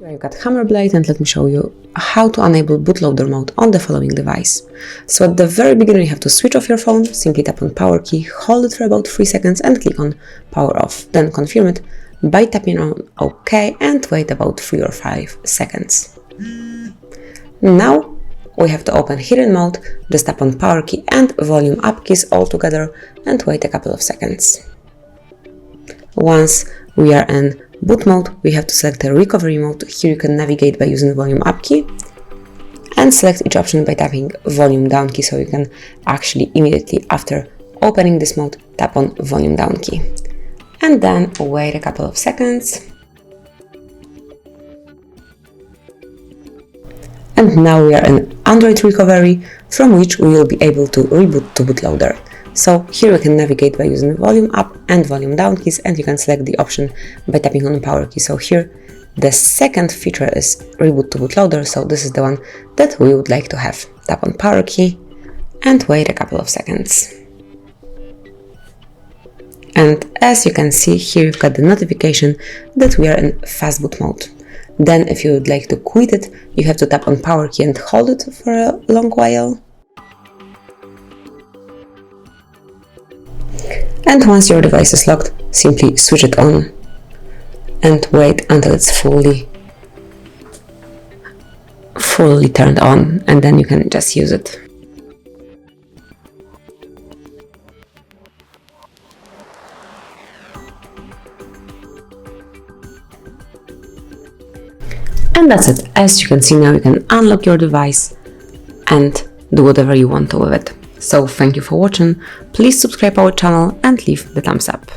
I've got Hammerblade, and let me show you how to enable bootloader mode on the following device. So at the very beginning you have to switch off your phone, simply tap on power key, hold it for about 3 seconds and click on power off. Then confirm it by tapping on OK and wait about 3 or 5 seconds. Now we have to open hidden mode, just tap on power key and volume up keys all together and wait a couple of seconds. Once we are in boot mode, we have to select the recovery mode. Here you can navigate by using volume up key and select each option by tapping volume down key, so you can actually immediately after opening this mode tap on volume down key and then wait a couple of seconds. And now we are in Android recovery, from which we will be able to reboot to bootloader. So here we can navigate by using volume up and volume down keys, and you can select the option by tapping on the power key. So here the second feature is reboot to bootloader, so this is the one that we would like to have. Tap on power key and wait a couple of seconds. And as you can see here, you've got the notification that we are in Fastboot mode. Then if you would like to quit it, you have to tap on power key and hold it for a long while. And once your device is locked, simply switch it on and wait until it's fully turned on, and then you can just use it. And that's it. As you can see now, you can unlock your device and do whatever you want to with it. So thank you for watching, please subscribe our channel and leave the thumbs up.